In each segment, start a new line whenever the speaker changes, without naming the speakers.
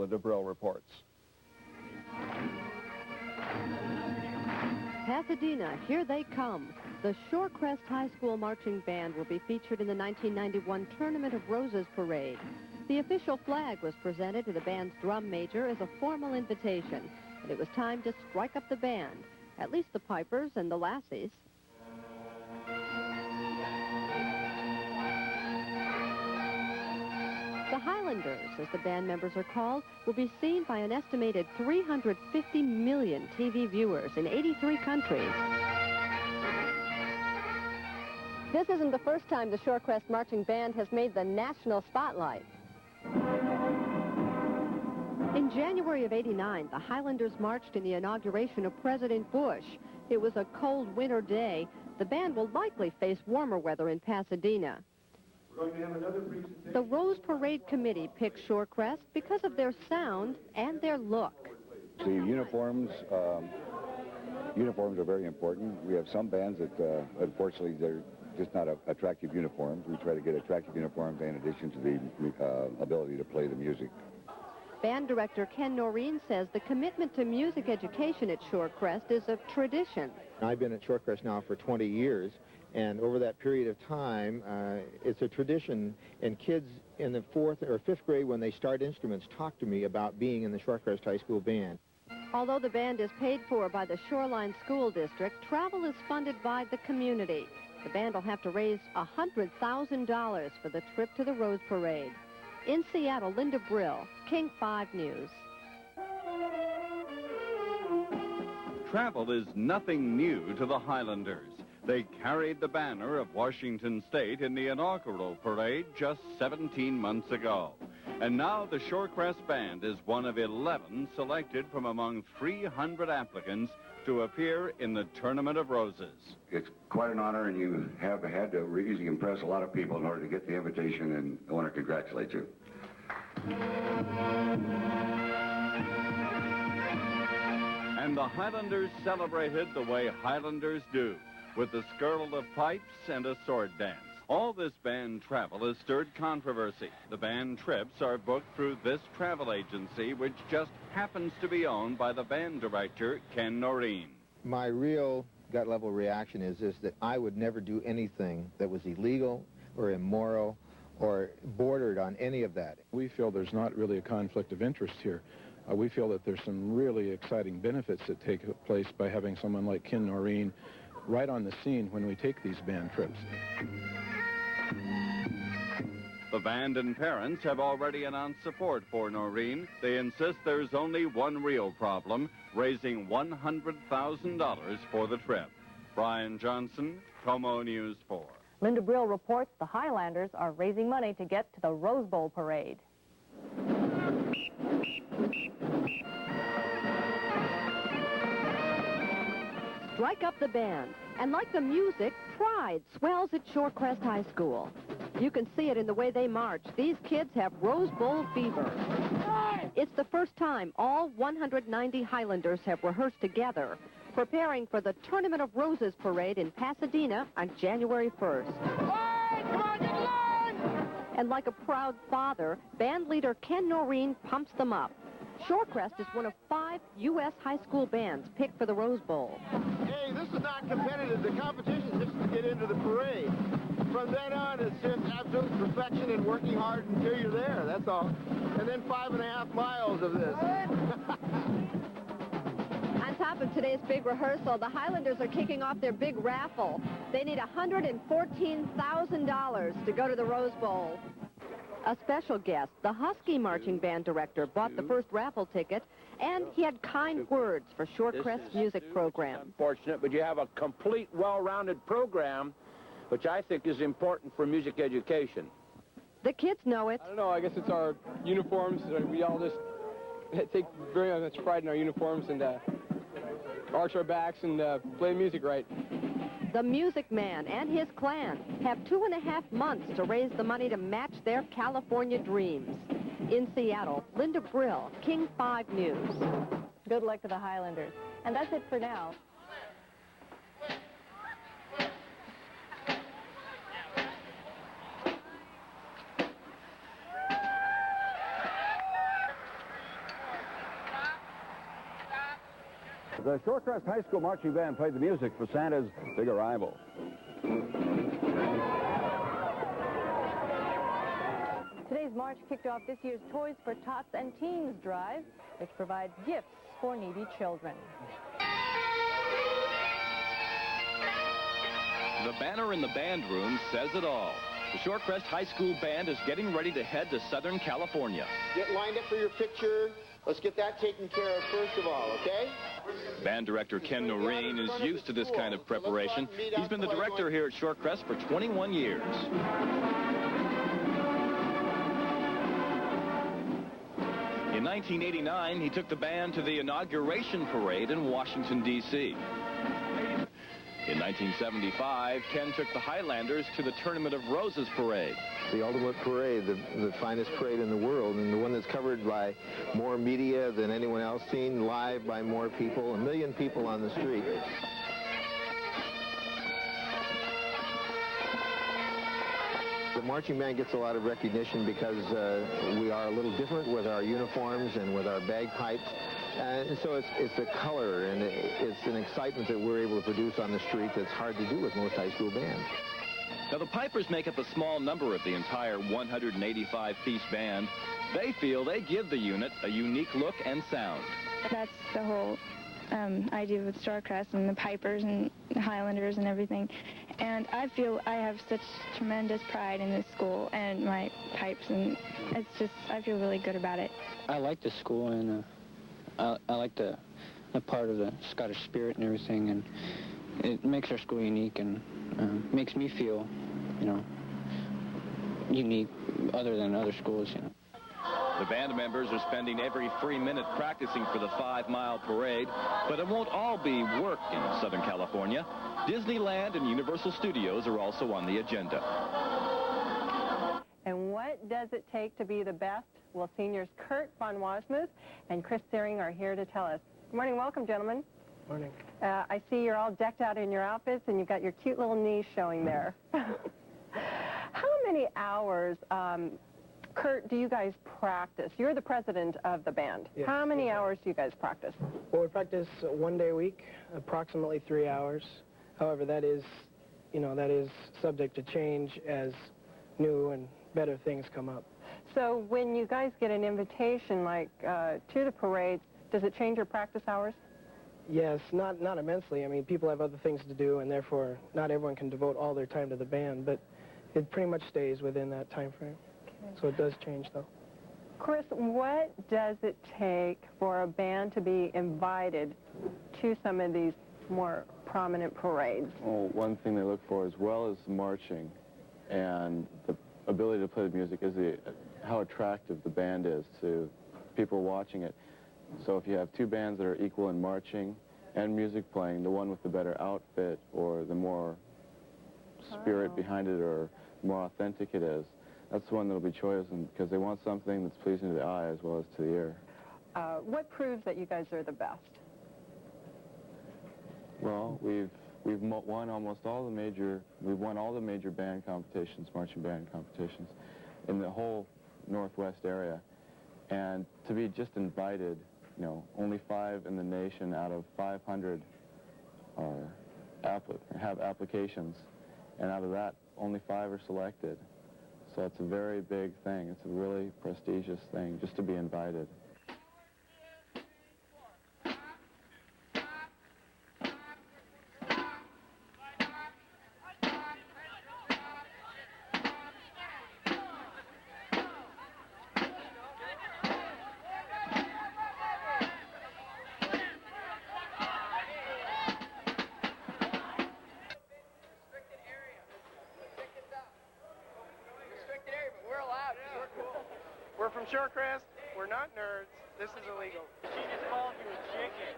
Linda Brill reports.
Pasadena, here they come. The Shorecrest High School Marching Band will be featured in the 1991 Tournament of Roses Parade. The official flag was presented to the band's drum major as a formal invitation, and it was time to strike up the band, at least the pipers and the lassies. The Highlanders, as the band members are called, will be seen by an estimated 350 million TV viewers in 83 countries. This isn't the first time the Shorecrest Marching Band has made the national spotlight. In January of '89, the Highlanders marched in the inauguration of President Bush. It was a cold winter day. The band will likely face warmer weather in Pasadena.
We're going to have another presentation.
The Rose Parade Committee picked Shorecrest because of their sound and their look.
The uniforms are very important. We have some bands that, unfortunately, they're just not attractive uniforms. We try to get attractive uniforms in addition to the ability to play the music.
Band director Ken Noreen says the commitment to music education at Shorecrest is a tradition.
I've been at Shorecrest now for 20 years, and over that period of time, it's a tradition, and kids in the 4th or 5th grade, when they start instruments, talk to me about being in the Shorecrest High School Band.
Although the band is paid for by the Shoreline School District, travel is funded by the community. The band will have to raise $100,000 for the trip to the Rose Parade. In Seattle, Linda Brill, King 5 News.
Travel is nothing new to the Highlanders. They carried the banner of Washington State in the inaugural parade just 17 months ago. And now the Shorecrest Band is one of 11 selected from among 300 applicants to appear in the Tournament of Roses.
It's quite an honor, and you have had to really impress a lot of people in order to get the invitation, and I want to congratulate you.
And the Highlanders celebrated the way Highlanders do, with the skirl of pipes and a sword dance. All this band travel has stirred controversy. The band trips are booked through this travel agency, which just happens to be owned by the band director, Ken Noreen.
My real gut-level reaction is that I would never do anything that was illegal or immoral or bordered on any of that.
We feel there's not really a conflict of interest here. We feel that there's some really exciting benefits that take place by having someone like Ken Noreen right on the scene when we take these band trips.
The band and parents have already announced support for Noreen. They insist there's only one real problem, raising $100,000 for the trip. Brian Johnson, Como News 4.
Linda Brill reports the Highlanders are raising money to get to the Rose Bowl parade.
Strike up the band. And like the music, pride swells at Shorecrest High School. You can see it in the way they march. These kids have Rose Bowl fever. It's the first time all 190 Highlanders have rehearsed together, preparing for the Tournament of Roses parade in Pasadena on January 1st.
Come on, get along!
And like a proud father, band leader Ken Noreen pumps them up. Shorecrest is one of 5 U.S. high school bands picked for the Rose Bowl.
Hey, this is not competitive. The competition is just to get into the parade. From then on, it's just absolute perfection and working hard until you're there. That's all. And then 5.5 miles of this.
On top of today's big rehearsal, the Highlanders are kicking off their big raffle. They need $114,000 to go to the Rose Bowl. A special guest, the Husky Marching Band director, bought the first raffle ticket, and he had kind words for Shorecrest's music program.
Unfortunate, but you have a complete, well-rounded program, which I think is important for music education.
The kids know it.
I don't know, I guess it's our uniforms. We all just take very much pride in our uniforms and arch our backs and play music right.
The Music Man and his clan have 2.5 months to raise the money to match their California dreams. In Seattle, Linda Brill, King 5 News.
Good luck to the Highlanders. And that's it for now.
the Shorecrest High School Marching Band played the music for Santa's Big Arrival.
Today's march kicked off this year's Toys for Tots and Teens drive, which provides gifts for needy children.
The banner in the band room says it all. The Shorecrest High School Band is getting ready to head to Southern California.
Get lined up for your picture. Let's get that taken care of first of all, okay?
Band director Ken Noreen is used to this kind of preparation. He's been the director here at Shorecrest for 21 years. In 1989, he took the band to the inauguration parade in Washington, D.C. In 1975, Ken took the Highlanders to the Tournament of Roses parade.
The ultimate parade, the finest parade in the world, and the one that's covered by more media than anyone else, seen live by more people, 1 million people on the street. The marching band gets a lot of recognition because we are a little different with our uniforms and with our bagpipes. And so it's the color and it's an excitement that we're able to produce on the street that's hard to do with most high school bands.
Now, the Pipers make up a small number of the entire 185-piece band. They feel they give the unit a unique look and sound.
That's the whole idea with Shorecrest and the Pipers and the Highlanders and everything. And I feel I have such tremendous pride in this school and my pipes, and it's just, I feel really good about it.
I like the school, and I like the part of the Scottish spirit and everything, and it makes our school unique and makes me feel, you know, unique other than other schools, you know.
The band members are spending every free minute practicing for the 5-mile parade, but it won't all be work in Southern California. Disneyland and Universal Studios are also on the agenda.
And what does it take to be the best? Well, seniors Kurt von Wasmuth and Chris Searing are here to tell us. Good morning. Welcome, gentlemen.
Morning.
I see you're all decked out in your outfits, and you've got your cute little knees showing there. How many hours, Kurt, do you guys practice? You're the president of the band.
Yes.
How many hours do you guys practice?
Well, we practice 1 day a week, approximately 3 hours. However, that is subject to change as new and better things come up.
So when you guys get an invitation, like, to the parade, does it change your practice hours?
Yes, not immensely. I mean, people have other things to do, and therefore not everyone can devote all their time to the band, but it pretty much stays within that time frame. Okay. So it does change, though.
Chris, what does it take for a band to be invited to some of these more prominent parades?
Well, one thing they look for, as well as marching and the ability to play the music, is how attractive the band is to people watching it. So if you have two bands that are equal in marching and music playing, the one with the better outfit or the more spirit behind it or the more authentic it is, that's the one that will be chosen because they want something that's pleasing to the eye as well as to the ear.
What proves that you guys are the best?
Well, we've won almost all the major, we've won all the major band competitions, marching band competitions in the whole Northwest area. And to be just invited, you know, only 5 in the nation out of 500 have applications, and out of that, only 5 are selected. So it's a very big thing. It's a really prestigious thing just to be invited.
We're from Shorecrest. We're not nerds. This is illegal. She just called you a chicken.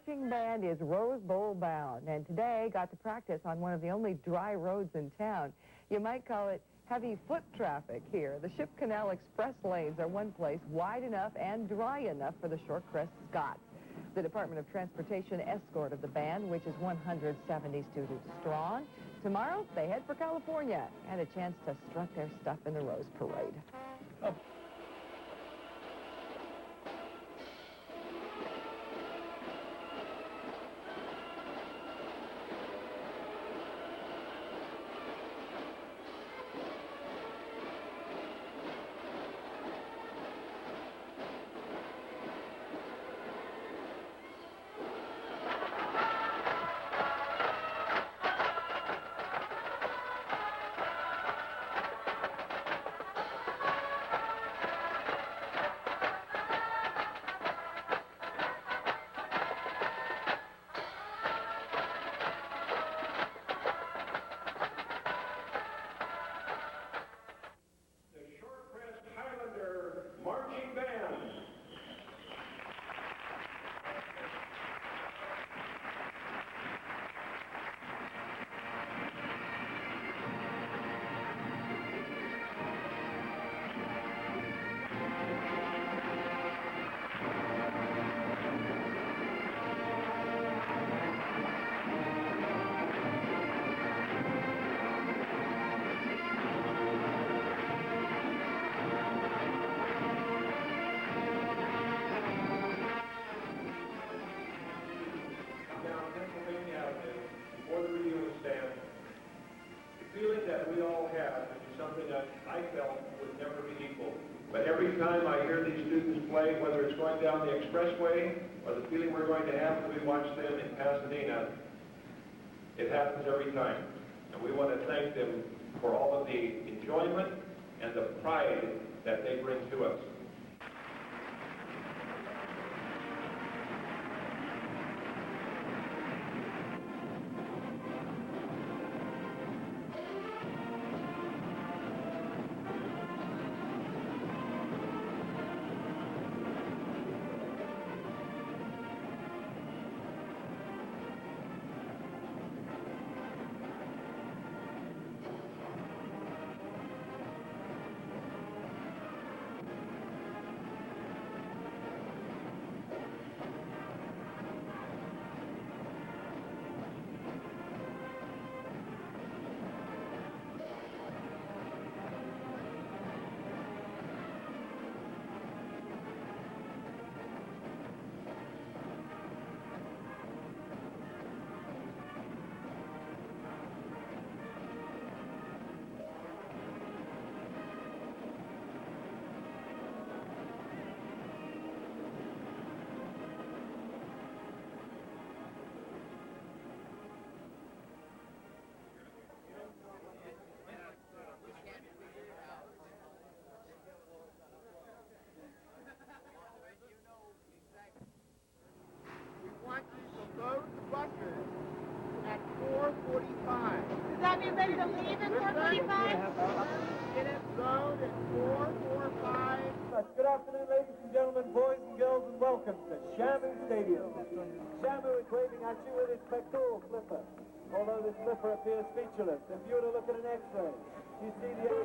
marching band is Rose Bowl bound, and today got to practice on one of the only dry roads in town. You might call it heavy foot traffic here. The Ship Canal Express lanes are one place wide enough and dry enough for the Shorecrest Scots. The Department of Transportation escorted the band, which is 170 students strong. Tomorrow, they head for California and a chance to strut their stuff in the Rose Parade. Oh.
Highlander Marching Band. Before the reviewing stand, the feeling that we all have is something that I felt would never be equal. But every time I hear these students play, whether it's going down the expressway or the feeling we're going to have when we watch them in Pasadena, it happens every time. And we want to thank them for all of the enjoyment and the pride that they bring to us.
Load the buses at 4:45. Does that mean ready to leave at 4:45? Get it load at 4:45.
Good afternoon, ladies and gentlemen, boys and girls, and welcome to Shamu Stadium. Shamu is waving at you with his pectoral flipper. Although this flipper appears featureless, if you were to look at an X-ray, you see the...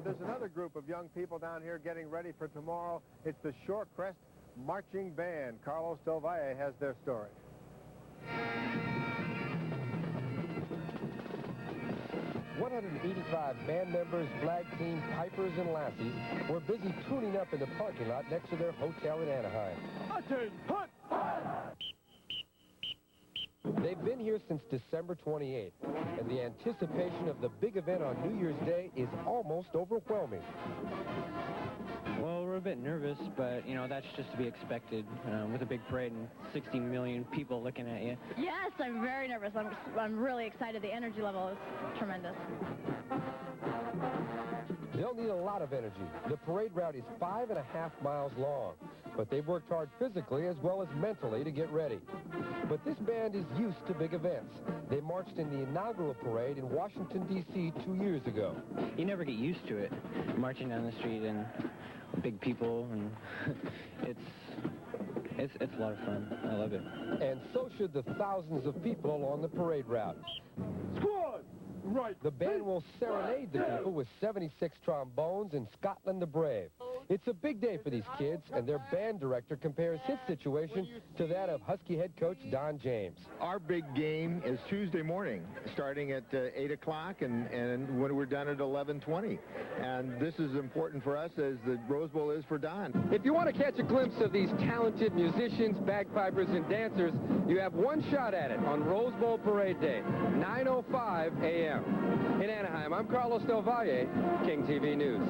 But there's another group of young people down here getting ready for tomorrow. It's the Shorecrest Marching Band. Carlos Del Valle has their story.
185 band members, flag team, pipers, and lassies were busy tuning up in the parking lot next to their hotel in Anaheim. They've been here since December 28th, and the anticipation of the big event on New Year's Day is almost overwhelming.
Well, we're
little bit nervous, but, you know, that's just to be expected with a big parade and 60 million people looking at you.
Yes, I'm very nervous. I'm really excited. The energy level is tremendous.
They'll need a lot of energy. The parade route is 5.5 miles long, but they've worked hard physically as well as mentally to get ready. But this band is used to big events. They marched in the inaugural parade in Washington, D.C. 2 years ago.
You never get used to it, marching down the street and big people, and it's a lot of fun. I love it.
And so should the thousands of people along the parade route.
Squad! Right.
The band will serenade the people with 76 trombones and Scotland the Brave. It's a big day for these kids, and their band director compares his situation to that of Husky head coach Don James.
Our big game is Tuesday morning, starting at 8 o'clock, and when we're done at 11:20. And this is important for us as the Rose Bowl is for Don.
If you want to catch a glimpse of these talented musicians, bagpipers, and dancers, you have one shot at it on Rose Bowl Parade Day, 9:05 a.m. In Anaheim, I'm Carlos Del Valle, King TV News.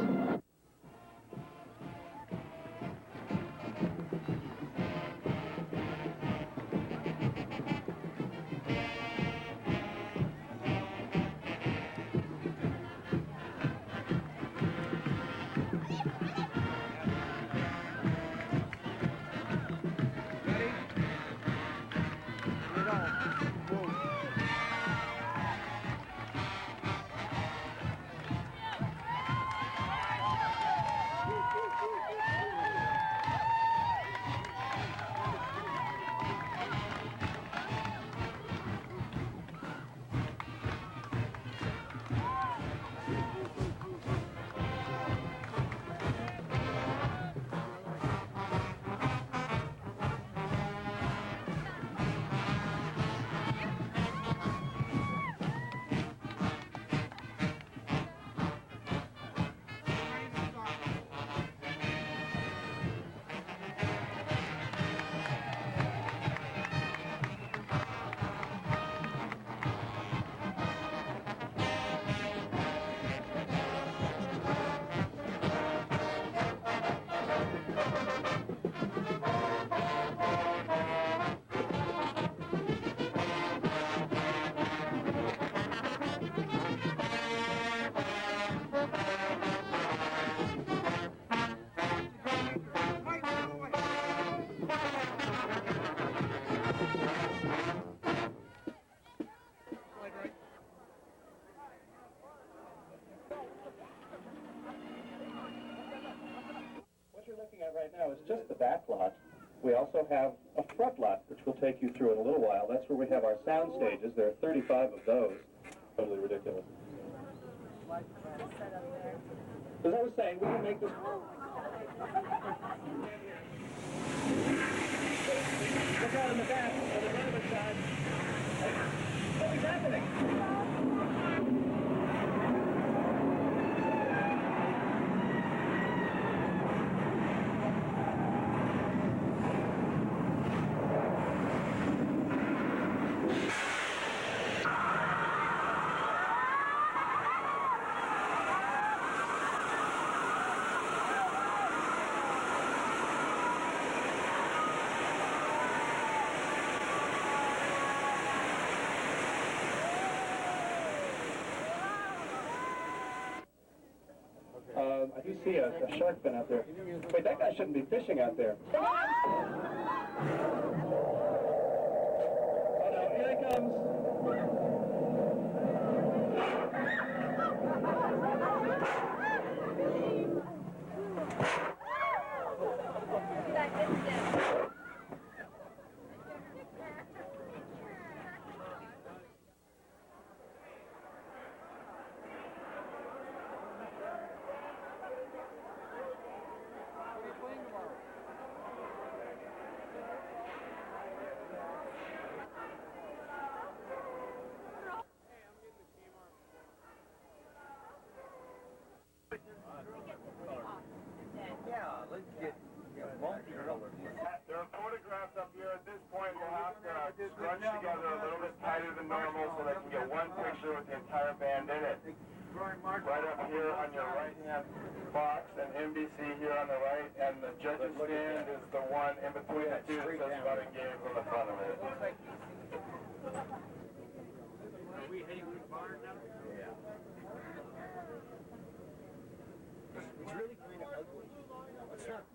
Right now is just the back lot. We also have a front lot, which we'll take you through in a little while. That's where we have our sound stages. There are 35 of those. Totally ridiculous. As I was saying, we can make this... Look out in the back, on the Donovan side. What is happening? I do see a shark fin out there. Wait, that guy shouldn't be fishing out there. Oh no, here he comes.
scrunch together a little bit tighter than normal so they can get one picture with the entire band in it. Right up here on your right-hand box, and NBC here on the right, and the judges' stand is the one in between the two that says Fun and Games on the front of it.
Are we heading to the barn now? Yeah. It's really kind of ugly. What's up?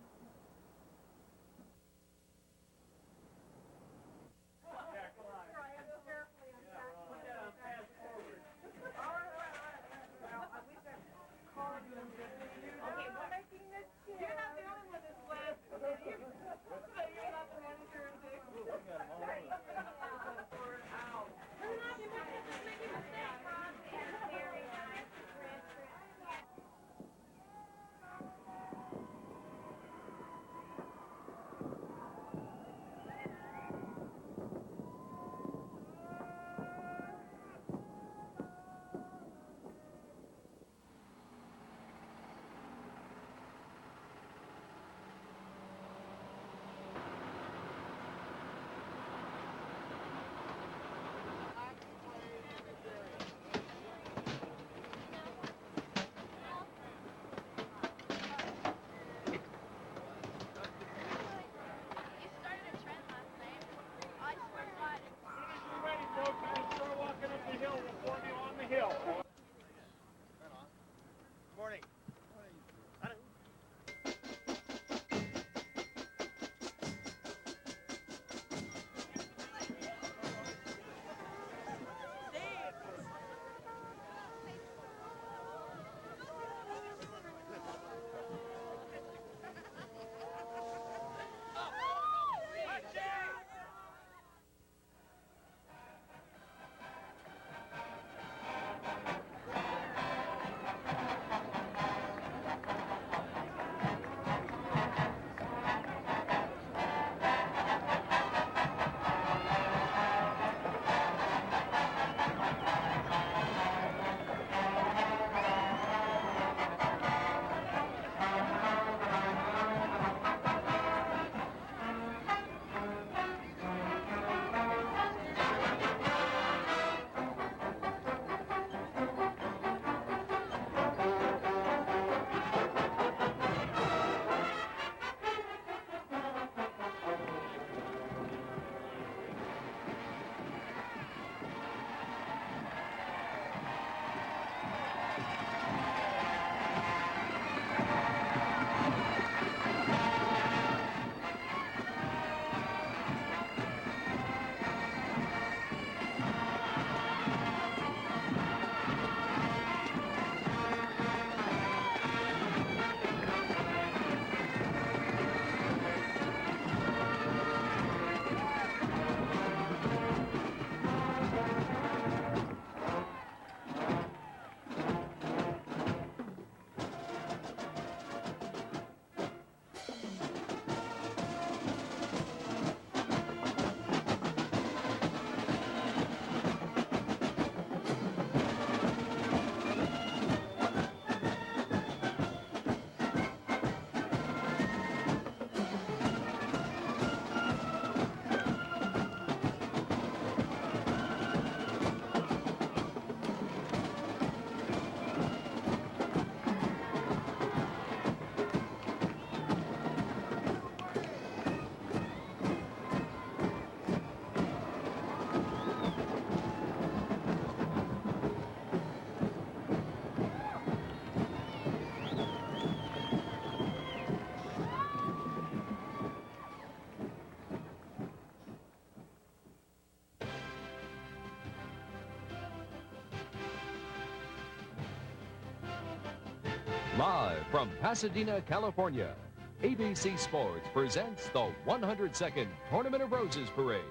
Live from Pasadena, California, ABC Sports presents the 102nd Tournament of Roses Parade.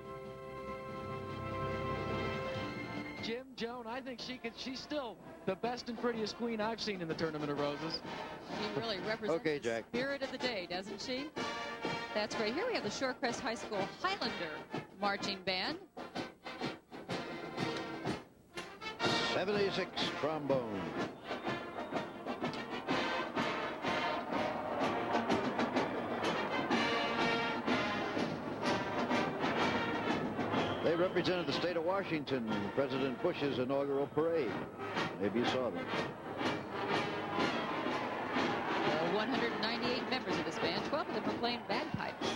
Jim, Joan, I think she's still the best and prettiest queen I've seen in the Tournament of Roses.
She really represents the spirit of the day, doesn't she? That's great. Here we have the Shorecrest High School Highlander Marching Band.
76 trombone. They
They represented the state of Washington in President Bush's inaugural parade. Maybe you saw them.
198 members of this band, 12 of them were playing bagpipes.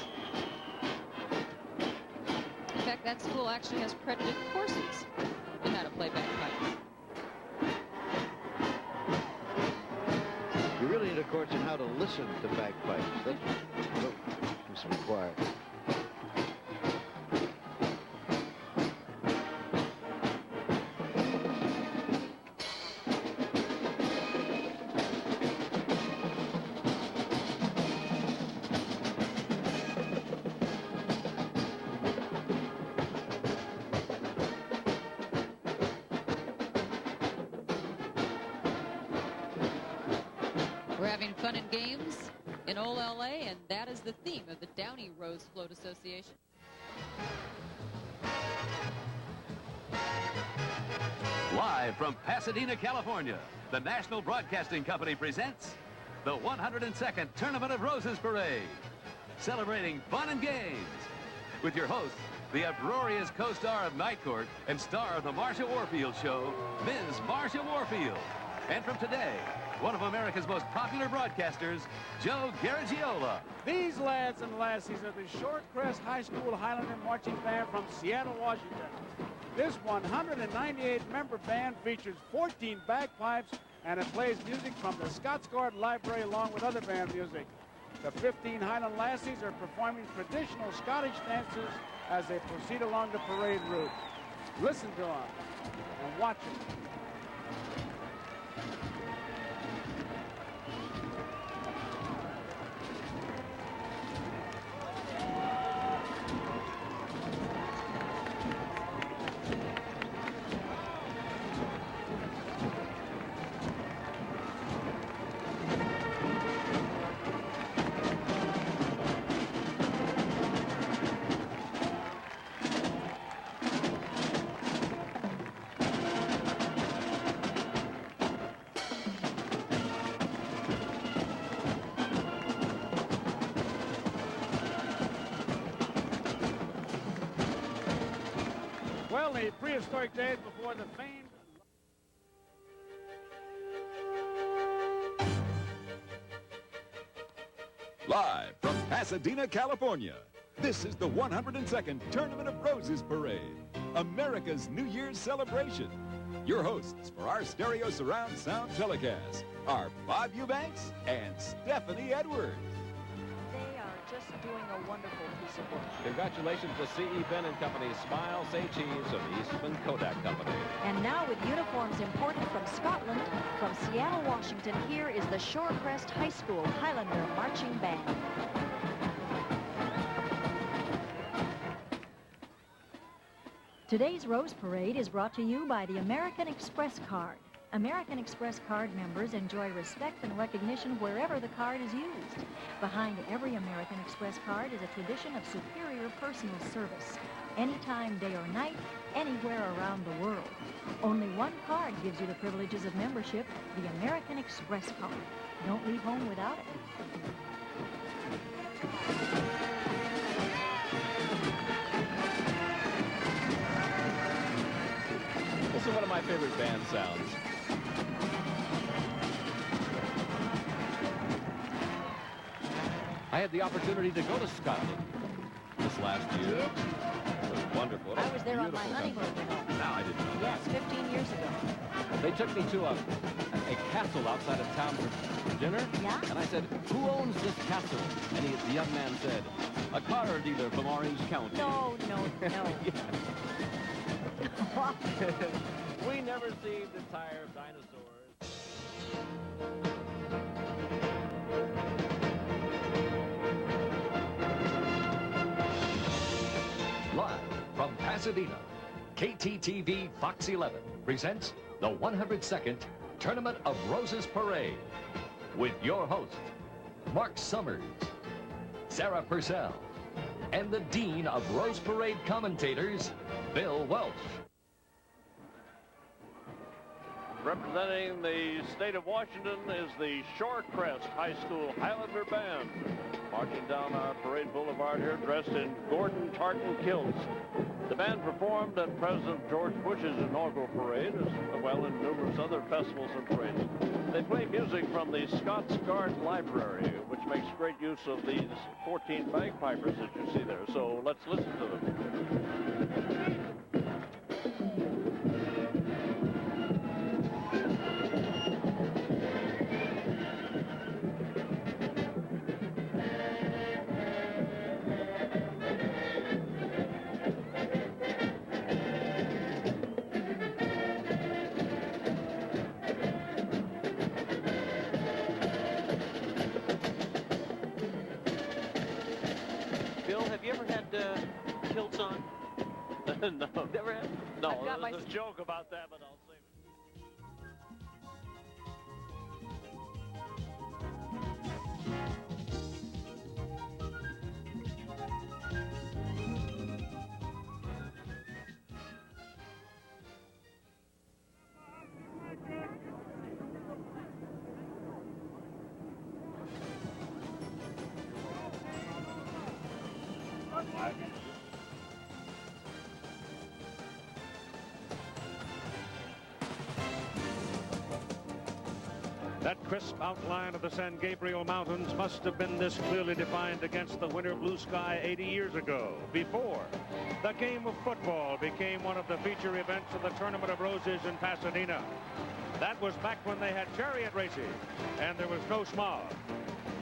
In fact, that school actually has credited courses in how to play bagpipes.
You really need a course in how to listen to bagpipes. That's what's required.
We're having fun and games in old LA, and that is the theme of the Downey Rose Float Association.
Live from Pasadena, California, the National Broadcasting Company presents the 102nd Tournament of Roses Parade, celebrating fun and games. With your host, the uproarious co-star of Night Court and star of the Marsha Warfield Show, Ms. Marsha Warfield. And from today, one of America's most popular broadcasters, Joe Garagiola.
These lads and lassies are the Shorecrest High School Highlander Marching Band from Seattle, Washington. This 198-member band features 14 bagpipes, and it plays music from the Scotts Garden Library along with other band music. The 15 Highland lassies are performing traditional Scottish dances as they proceed along the parade route. Listen to them and watch them. Well, the prehistoric days before the famed...
Live from Pasadena, California, this is the 102nd Tournament of Roses Parade, America's New Year's celebration. Your hosts for our stereo surround sound telecast are Bob Eubanks and Stephanie Edwards.
They are just doing a wonderful piece of work.
Congratulations to C.E. Ben and Company, Smile, Say Cheese of the Eastman Kodak Company.
And now with uniforms imported from Scotland, from Seattle, Washington, here is the Shorecrest High School Highlander Marching Band. Today's Rose Parade is brought to you by the American Express card. American Express card members enjoy respect and recognition wherever the card is used. Behind every American Express card is a tradition of superior personal service. Anytime, day or night, anywhere around the world. Only one card gives you the privileges of membership, the American Express card. Don't leave home without it.
This is one of my favorite band sounds. I had the opportunity to go to Scotland this last year. It was wonderful.
I was there on my honeymoon, you know.
Now I didn't know
Yes, 15 years ago.
They took me to a castle outside of town for dinner.
Yeah?
And I said, who owns this castle? And the young man said, a car dealer from Orange County.
No.
We never seem to tire of dinosaurs.
Live from Pasadena, KTTV Fox 11 presents the 102nd Tournament of Roses Parade with your host, Mark Summers, Sarah Purcell, and the Dean of Rose Parade commentators, Bill Welch.
Representing the state of Washington is the Shorecrest High School Highlander Band, marching down our parade boulevard here dressed in Gordon tartan kilts. The band performed at President George Bush's inaugural parade, as well in numerous other festivals and parades. They play music from the Scots Guard Library, which makes great use of these 14 bagpipers that you see there. So let's listen to them.
Kilts on?
No.
Never had?
No, there's a joke about that, but I'll save it.
That crisp outline of the San Gabriel Mountains must have been this clearly defined against the winter blue sky 80 years ago, before the game of football became one of the feature events of the Tournament of Roses in Pasadena. That was back when they had chariot racing and there was no smog.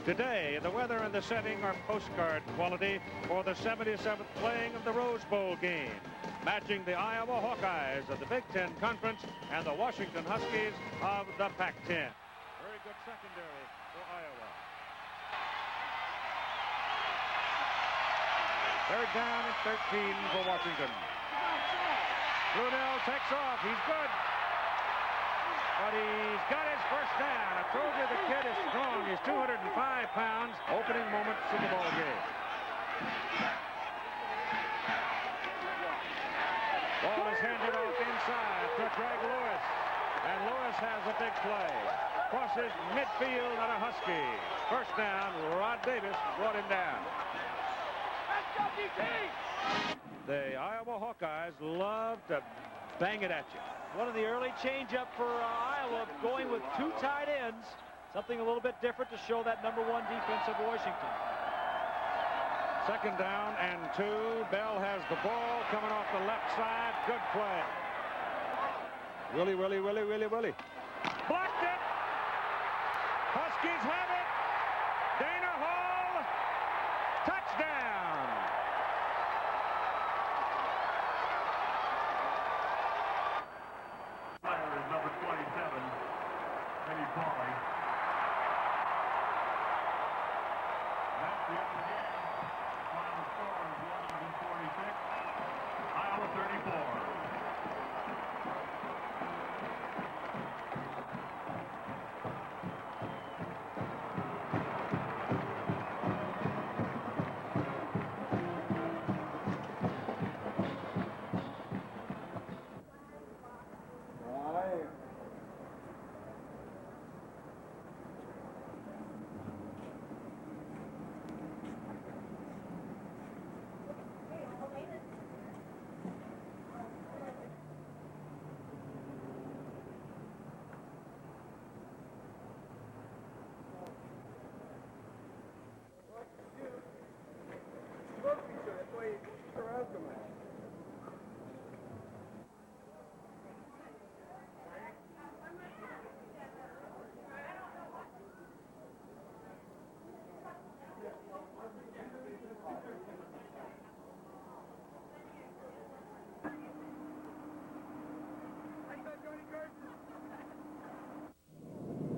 Today, the weather and the setting are postcard quality for the 77th playing of the Rose Bowl game, matching the Iowa Hawkeyes of the Big Ten Conference and the Washington Huskies of the Pac-10. Very good secondary for Iowa. Third down and 13 for Washington. Brunel takes off. He's good. But he's got his first down. I told you the kid is strong. He's 205 pounds. Opening moments of the ball game. Ball is handed off inside to Greg Lewis. And Lewis has a big play. Crosses midfield at a Husky. First down, Rod Davis brought him down. The Iowa Hawkeyes love to bang it at you.
One of the early change-up for Iowa, going with two tight ends. Something a little bit different to show that #1 defense of Washington.
Second down and 2. Bell has the ball coming off the left side. Good play. Willie. Blocked it. Huskies have it. Dana Hall. Touchdown.
Player is number 27, Eddie Pauley. That's the end of the game. Final score is Washington 46, Iowa 34.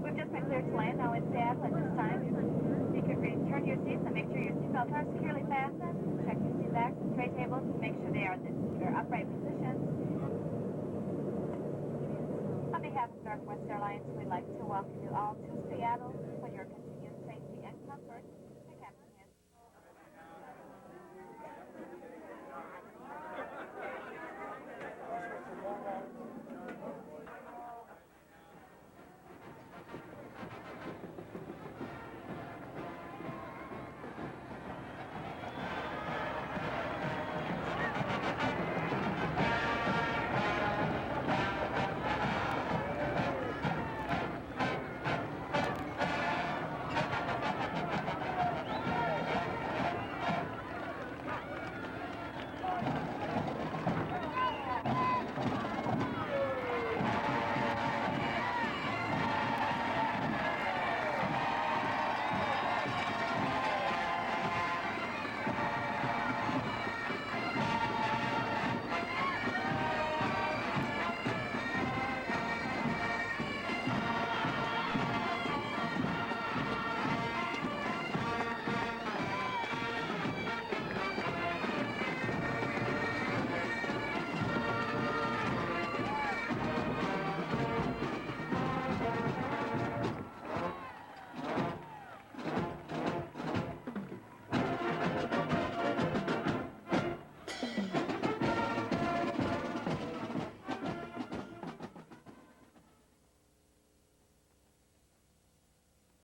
We've just been cleared to land now in Seattle at this time. You can return to your seats and make sure your seatbelts are securely fastened. Check your seat backs and tray tables to make sure they are in their upright positions. On behalf of Northwest Airlines, we'd like to welcome you all to Seattle.